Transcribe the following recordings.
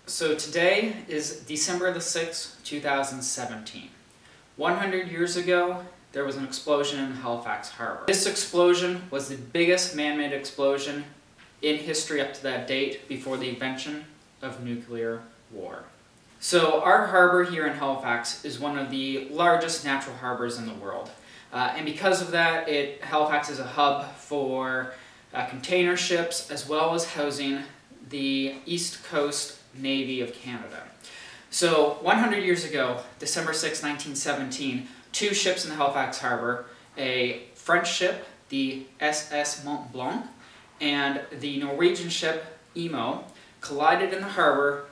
So today is December the 6th, 2017. 100 years ago, there was an explosion in Halifax Harbor. This explosion was the biggest man-made explosion in history up to that date before the invention of nuclear war. So our harbor here in Halifax is one of the largest natural harbors in the world. And because of that, Halifax is a hub for container ships as well as housing the East Coast Navy of Canada. So 100 years ago, December 6, 1917, two ships in the Halifax Harbor, a French ship, the SS Mont-Blanc, and the Norwegian ship Imo, collided in the harbor,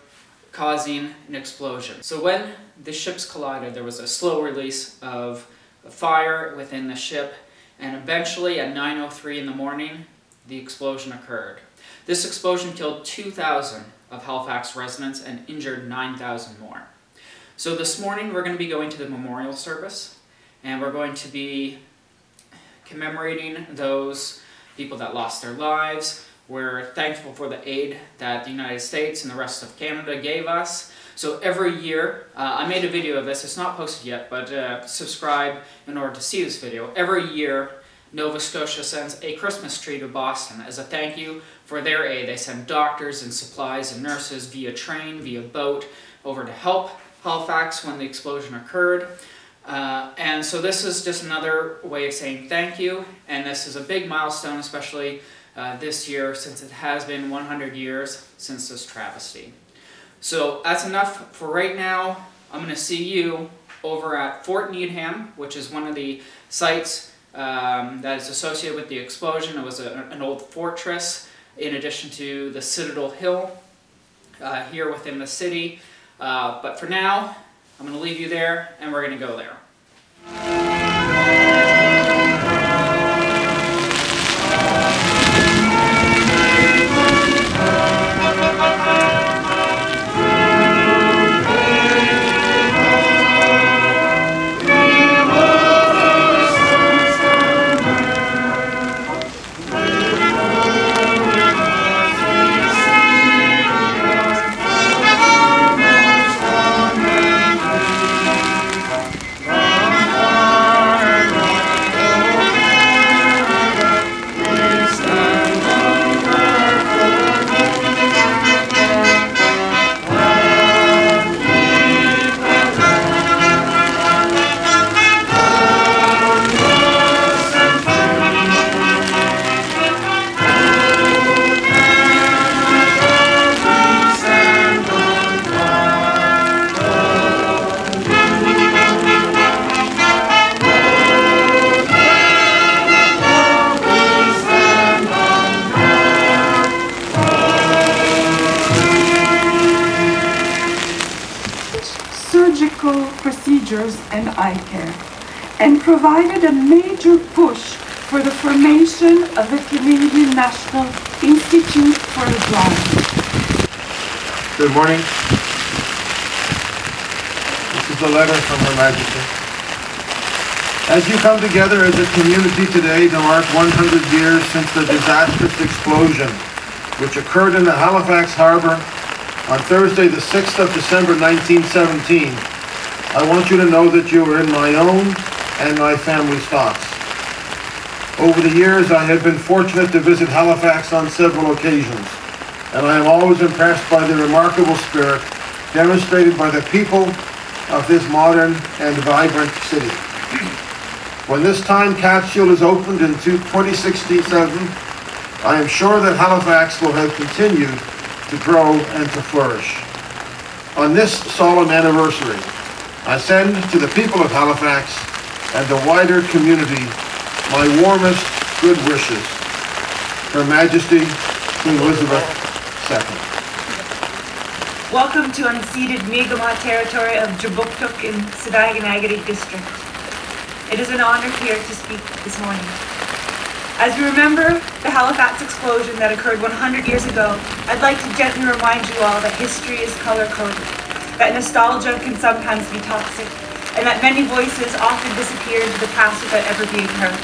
causing an explosion. So when the ships collided, there was a slow release of fire within the ship, and eventually at 9:03 in the morning, the explosion occurred. This explosion killed 2,000 of Halifax residents and injured 9,000 more. So this morning we're going to be going to the memorial service, and we're going to be commemorating those people that lost their lives. We're thankful for the aid that the United States and the rest of Canada gave us. So every year, I made a video of this, it's not posted yet, but subscribe in order to see this video. Every year, Nova Scotia sends a Christmas tree to Boston as a thank you for their aid. They send doctors and supplies and nurses via train, via boat, over to help Halifax when the explosion occurred. And so this is just another way of saying thank you, and this is a big milestone, especially this year, since it has been 100 years since this travesty. So that's enough for right now. I'm going to see you over at Fort Needham, which is one of the sites that is associated with the explosion. It was an old fortress, in addition to the Citadel Hill here within the city. But for now, I'm going to leave you there, and we're going to go there. Surgical procedures and eye care, and provided a major push for the formation of the Canadian National Institute for the Blind. Good morning. This is a letter from Her Majesty. As you come together as a community today to mark 100 years since the disastrous explosion which occurred in the Halifax Harbor on Thursday, the 6th of December, 1917, I want you to know that you are in my own and my family's thoughts. Over the years, I have been fortunate to visit Halifax on several occasions, and I am always impressed by the remarkable spirit demonstrated by the people of this modern and vibrant city. When this time capsule is opened in 2067, I am sure that Halifax will have continued to grow and to flourish. On this solemn anniversary, I send to the people of Halifax and the wider community my warmest good wishes. Her Majesty, Queen Elizabeth II. Welcome to unceded Mi'kmaq territory of Jabuktuk in Sediaganagari District. It is an honor here to speak this morning. As we remember the Halifax explosion that occurred 100 years ago, I'd like to gently remind you all that history is color-coded, that nostalgia can sometimes be toxic, and that many voices often disappear into the past without ever being heard.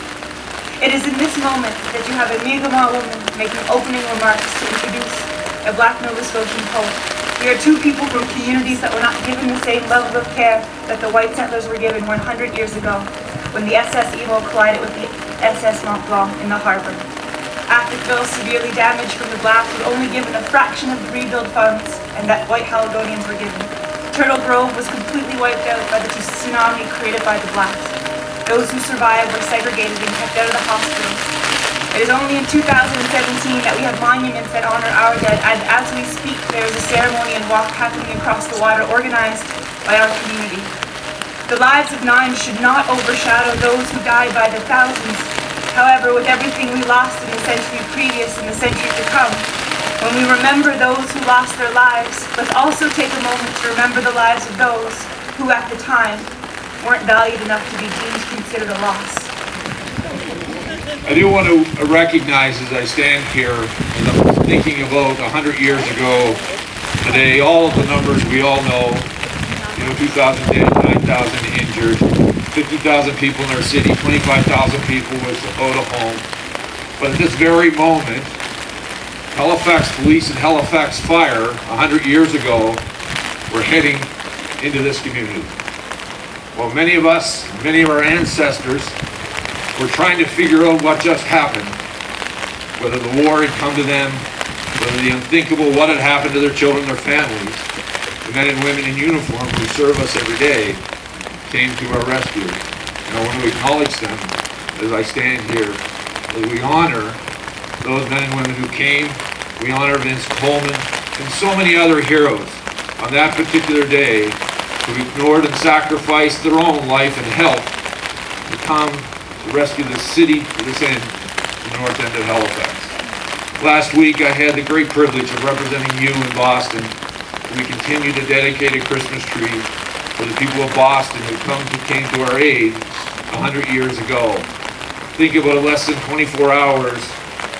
It is in this moment that you have a Mi'kmaq woman making opening remarks to introduce a Black Nova Scotian poet, We are two people from communities that were not given the same level of care that the white settlers were given 100 years ago when the SS collided with the SS Mont-Blanc in the harbor. Atherville, severely damaged from the blast, was only given a fraction of the rebuild funds and that white Haligonians were given. Turtle Grove was completely wiped out by the tsunami created by the blast. Those who survived were segregated and kept out of the hospitals. It is only in 2017 that we have monuments that honor our dead, and as we speak, there is a ceremony and walk happening across the water organized by our community. The lives of 9 should not overshadow those who died by the thousands. However, with everything we lost in the century previous and the century to come, when we remember those who lost their lives, let's also take a moment to remember the lives of those who at the time weren't valued enough to be deemed considered a loss. I do want to recognize as I stand here, and I'm thinking about 100 years ago today, all of the numbers we all know, 2,000 dead, 9,000 injured, 50,000 people in our city, 25,000 people without a home. But at this very moment, Halifax Police and Halifax Fire, 100 years ago, were heading into this community. Well, many of us, many of our ancestors, were trying to figure out what just happened, whether the war had come to them, whether the unthinkable, what had happened to their children, their families. The men and women in uniform who serve us every day came to our rescue. And I want to acknowledge them as I stand here, as we honor those men and women who came. We honor Vince Coleman and so many other heroes on that particular day who ignored and sacrificed their own life and health to come to rescue the city to this end, the north end of Halifax. Last week I had the great privilege of representing you in Boston. We continue to dedicate a Christmas tree for the people of Boston who came to our aid 100 years ago. Think about less than 24 hours,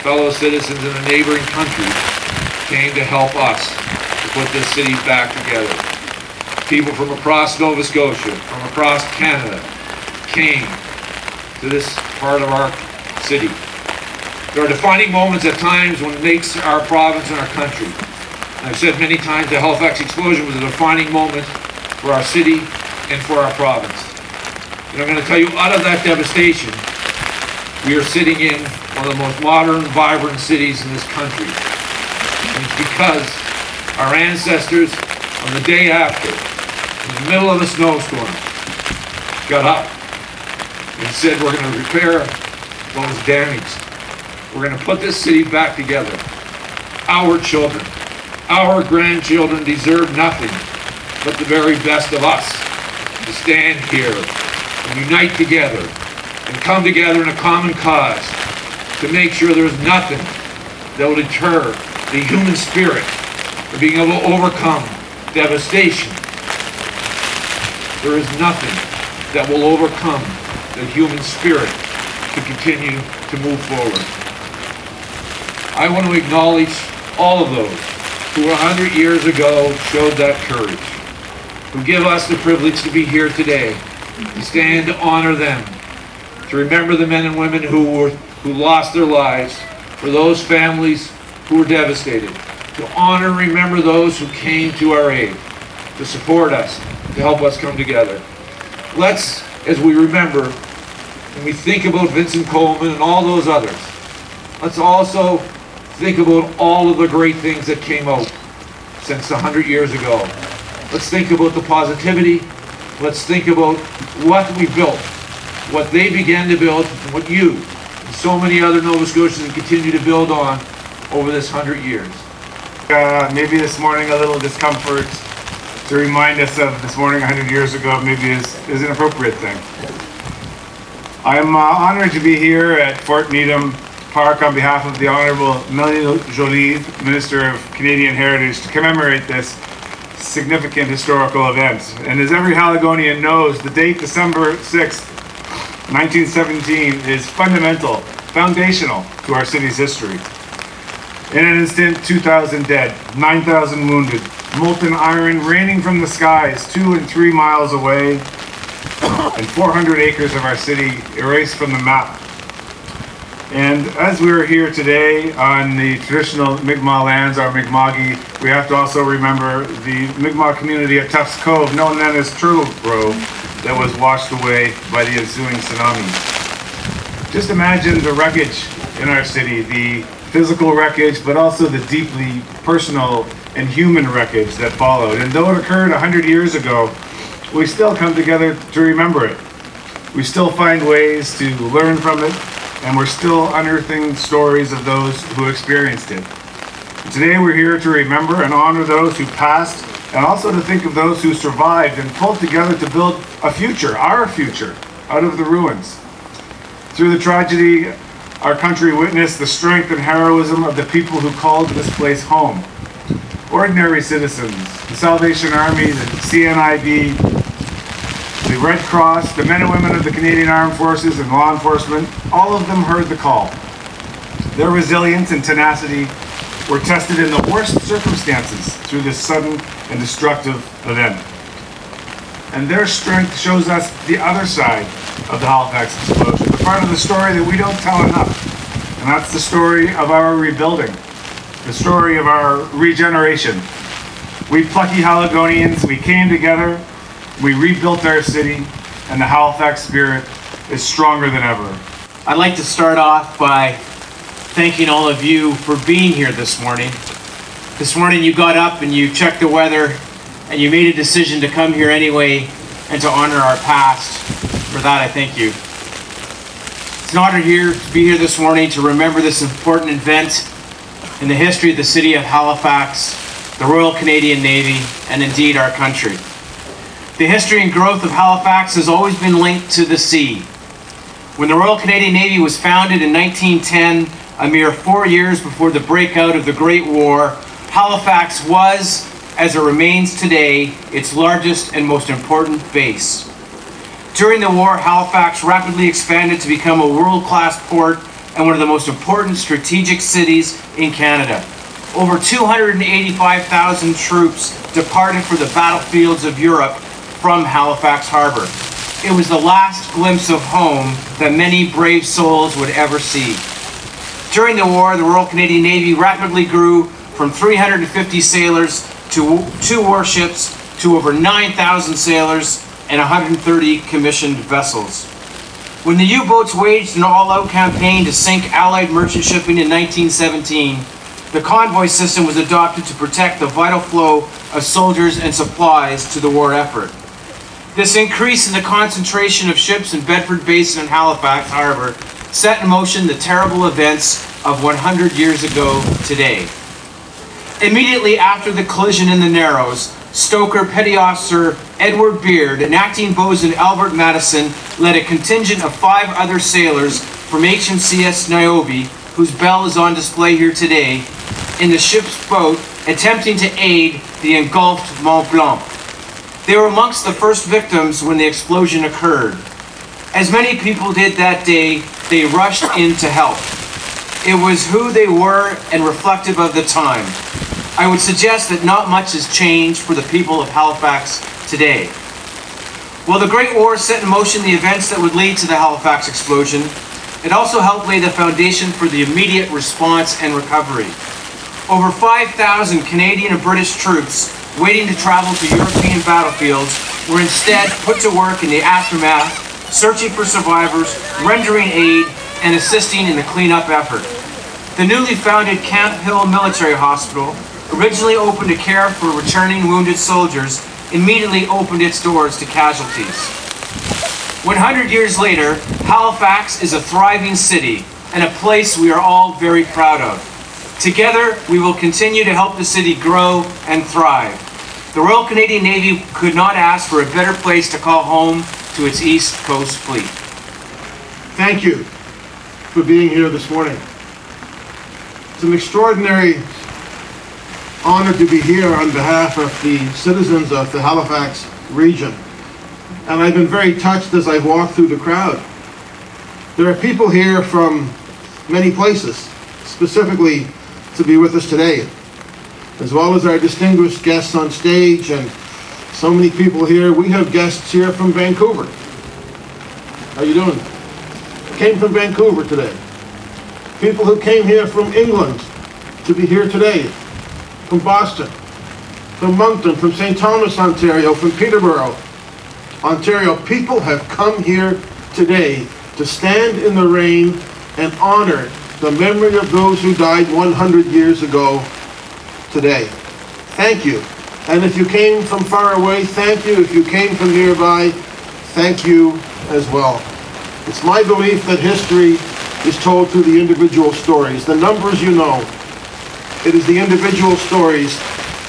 fellow citizens in the neighboring countries came to help us to put this city back together. People from across Nova Scotia, from across Canada, came to this part of our city. There are defining moments at times when it makes our province and our country. I've said many times the Halifax explosion was a defining moment for our city and for our province. And I'm going to tell you, out of that devastation, we are sitting in one of the most modern, vibrant cities in this country. And it's because our ancestors, on the day after, in the middle of a snowstorm, got up and said, we're going to repair what was damaged. We're going to put this city back together. Our children, our grandchildren deserve nothing but the very best of us to stand here and unite together and come together in a common cause to make sure there's nothing that will deter the human spirit from being able to overcome devastation. There is nothing that will overcome the human spirit to continue to move forward. I want to acknowledge all of those who 100 years ago showed that courage, who give us the privilege to be here today, to stand to honor them, to remember the men and women who lost their lives, for those families who were devastated, to honor and remember those who came to our aid, to support us, to help us come together. Let's, as we remember, when we think about Vincent Coleman and all those others, let's also think about all of the great things that came out since 100 years ago. Let's think about the positivity. Let's think about what we built, what they began to build, and what you and so many other Nova Scotians continue to build on over this 100 years. Maybe this morning a little discomfort to remind us of this morning 100 years ago maybe is an appropriate thing. I'm honored to be here at Fort Needham Park on behalf of the Honourable Mélanie Joly, Minister of Canadian Heritage, to commemorate this significant historical event. And as every Haligonian knows, the date December 6th, 1917 is foundational to our city's history. In an instant, 2,000 dead, 9,000 wounded, molten iron raining from the skies 2 and 3 miles away, and 400 acres of our city erased from the map. And as we're here today on the traditional Mi'kmaq lands, our Mi'kma'ki, we have to also remember the Mi'kmaq community at Tufts Cove, known then as Turtle Grove, that was washed away by the ensuing tsunami. Just imagine the wreckage in our city, the physical wreckage, but also the deeply personal and human wreckage that followed. And though it occurred 100 years ago, we still come together to remember it. We still find ways to learn from it, and we're still unearthing stories of those who experienced it. Today we're here to remember and honor those who passed, and also to think of those who survived and pulled together to build a future, our future, out of the ruins. Through the tragedy, our country witnessed the strength and heroism of the people who called this place home. Ordinary citizens, the Salvation Army, the CNIB, the Red Cross, the men and women of the Canadian Armed Forces and law enforcement, all of them heard the call. Their resilience and tenacity were tested in the worst circumstances through this sudden and destructive event. And their strength shows us the other side of the Halifax explosion, the part of the story that we don't tell enough. And that's the story of our rebuilding, the story of our regeneration. We plucky Haligonians, we came together, we rebuilt our city, and the Halifax spirit is stronger than ever. I'd like to start off by thanking all of you for being here this morning. This morning you got up and you checked the weather and you made a decision to come here anyway and to honor our past. For that, I thank you. It's an honor here to be here this morning to remember this important event in the history of the city of Halifax, the Royal Canadian Navy, and indeed our country. The history and growth of Halifax has always been linked to the sea. When the Royal Canadian Navy was founded in 1910, a mere 4 years before the breakout of the Great War, Halifax was, as it remains today, its largest and most important base. During the war, Halifax rapidly expanded to become a world-class port and one of the most important strategic cities in Canada. Over 285,000 troops departed for the battlefields of Europe from Halifax Harbor. It was the last glimpse of home that many brave souls would ever see. During the war, the Royal Canadian Navy rapidly grew from 350 sailors to 2 warships to over 9,000 sailors and 130 commissioned vessels. When the U-boats waged an all-out campaign to sink Allied merchant shipping in 1917, the convoy system was adopted to protect the vital flow of soldiers and supplies to the war effort. This increase in the concentration of ships in Bedford Basin and Halifax Harbor set in motion the terrible events of 100 years ago today. Immediately after the collision in the Narrows, Stoker Petty Officer Edward Beard and Acting Bosun Albert Madison led a contingent of 5 other sailors from HMCS Niobe, whose bell is on display here today, in the ship's boat attempting to aid the engulfed Mont-Blanc. They were amongst the first victims when the explosion occurred. As many people did that day, they rushed in to help. It was who they were and reflective of the time. I would suggest that not much has changed for the people of Halifax today. While the Great War set in motion the events that would lead to the Halifax explosion, it also helped lay the foundation for the immediate response and recovery. Over 5,000 Canadian and British troops waiting to travel to European battlefields were instead put to work in the aftermath, searching for survivors, rendering aid, and assisting in the cleanup effort. The newly founded Camp Hill Military Hospital, originally opened to care for returning wounded soldiers, immediately opened its doors to casualties. 100 years later, Halifax is a thriving city and a place we are all very proud of. Together, we will continue to help the city grow and thrive. The Royal Canadian Navy could not ask for a better place to call home to its East Coast fleet. Thank you for being here this morning. It's an extraordinary honor to be here on behalf of the citizens of the Halifax region. And I've been very touched as I've walked through the crowd. There are people here from many places, specifically to be with us today, as well as our distinguished guests on stage and so many people here. We have guests here from Vancouver. How you doing? Came from Vancouver today. People who came here from England to be here today, from Boston, from Moncton, from St. Thomas, Ontario, from Peterborough, Ontario. People have come here today to stand in the rain and honor the memory of those who died 100 years ago today. Thank you. And if you came from far away, thank you. If you came from nearby, thank you as well. It's my belief that history is told through the individual stories. The numbers you know. It is the individual stories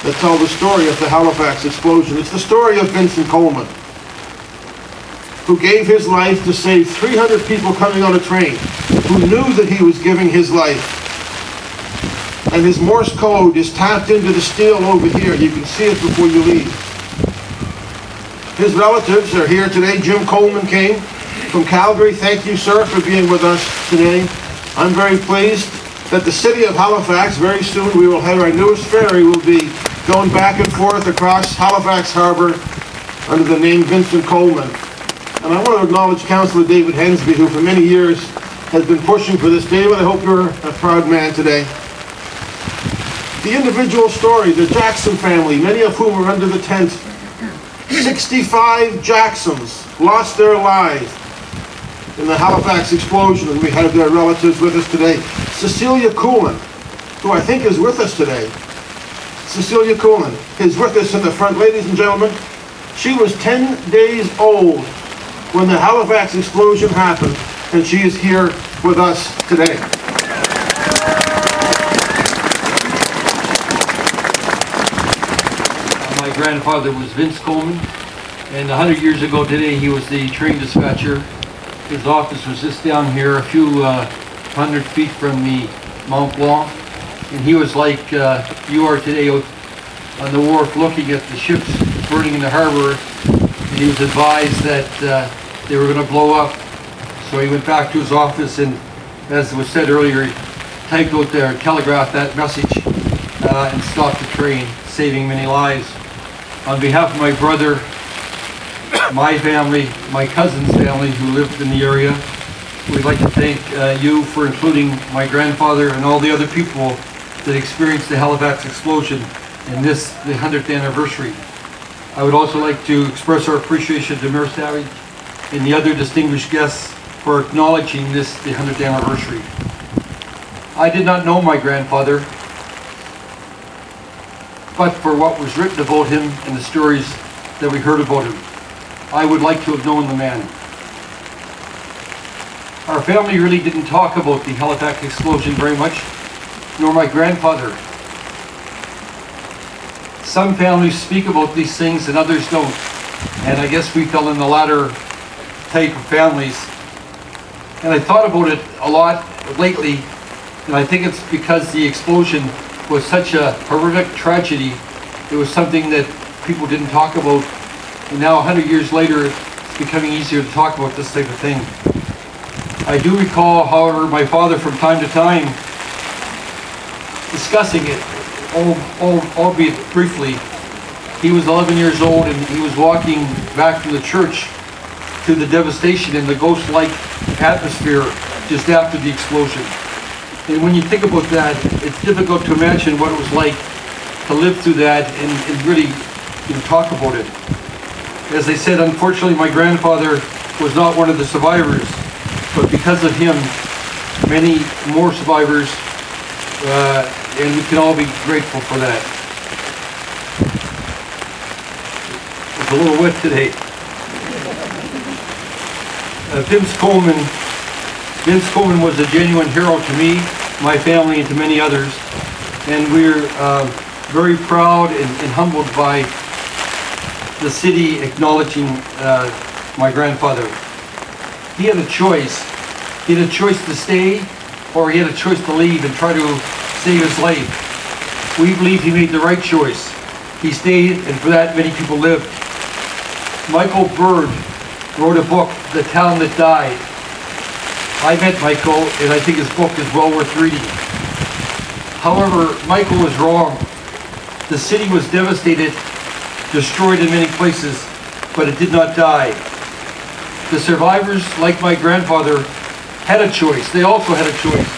that tell the story of the Halifax explosion. It's the story of Vincent Coleman, who gave his life to save 300 people coming on a train, who knew that he was giving his life. And his Morse code is tapped into the steel over here. You can see it before you leave. His relatives are here today. Jim Coleman came from Calgary. Thank you, sir, for being with us today. I'm very pleased that the city of Halifax, very soon we will have our newest ferry, will be going back and forth across Halifax Harbor under the name Vincent Coleman. And I want to acknowledge Councillor David Hensby, who for many years has been pushing for this. David, I hope you're a proud man today. The individual story, the Jackson family, many of whom are under the tent. 65 Jacksons lost their lives in the Halifax explosion, and we have their relatives with us today. Cecilia Coolin, who I think is with us today. Cecilia Coolin is with us in the front, ladies and gentlemen. She was 10 days old when the Halifax explosion happened, and she is here with us today. My grandfather was Vince Coleman, and 100 years ago today he was the train dispatcher. His office was just down here, a few hundred feet from the Mont-Blanc, and he was like you are today out on the wharf looking at the ships burning in the harbor, and he was advised that they were going to blow up. So he went back to his office and, as was said earlier, he typed out there and telegraphed that message and stopped the train, saving many lives. On behalf of my brother, my family, my cousin's family who lived in the area, we'd like to thank you for including my grandfather and all the other people that experienced the Halifax explosion in this, the 100th anniversary. I would also like to express our appreciation to Mayor Savage and the other distinguished guests for acknowledging this, the 100th anniversary. I did not know my grandfather, but for what was written about him and the stories that we heard about him. I would like to have known the man. Our family really didn't talk about the Halifax explosion very much, nor my grandfather. Some families speak about these things and others don't. And I guess we fell in the latter type of families. And I thought about it a lot lately, and I think it's because the explosion was such a horrific tragedy. It was something that people didn't talk about, and now 100 years later it's becoming easier to talk about this type of thing. I do recall, however, my father from time to time discussing it, albeit briefly. He was 11 years old and he was walking back from the church to the devastation and the ghost-like atmosphere just after the explosion. And when you think about that, it's difficult to imagine what it was like to live through that and really talk about it. As I said, unfortunately, my grandfather was not one of the survivors, but because of him, many more survivors, and we can all be grateful for that. It's a little wet today. Vince Coleman was a genuine hero to me, my family, and to many others. And we're very proud and humbled by the city acknowledging my grandfather. He had a choice. He had a choice to stay, or he had a choice to leave and try to save his life. We believe he made the right choice. He stayed, and for that many people lived. Michael Bird wrote a book, The Town That Died. I met Michael, and I think his book is well worth reading. However, Michael was wrong. The city was devastated, destroyed in many places, but it did not die. The survivors, like my grandfather, had a choice. They also had a choice.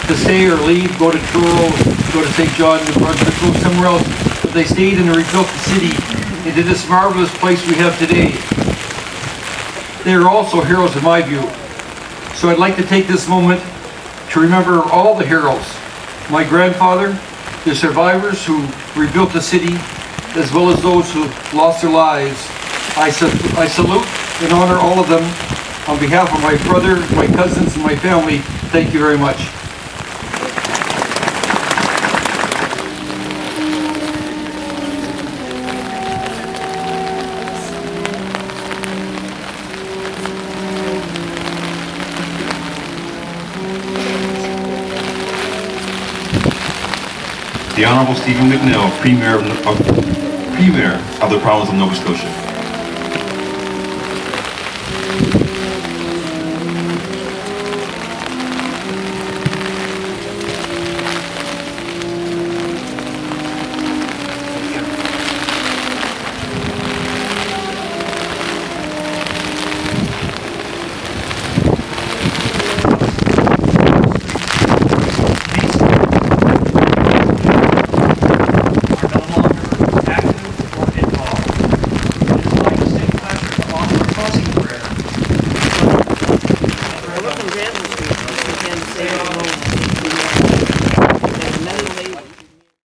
to stay or leave, go to Truro, go to St. John, New Brunswick, go somewhere else. But they stayed and rebuilt the city into this marvelous place we have today. They are also heroes in my view. So I'd like to take this moment to remember all the heroes. My grandfather, the survivors who rebuilt the city, as well as those who lost their lives. I salute and honor all of them. On behalf of my brother, my cousins, and my family, thank you very much. The Honourable Stephen McNeill, Premier of the Province of Nova Scotia.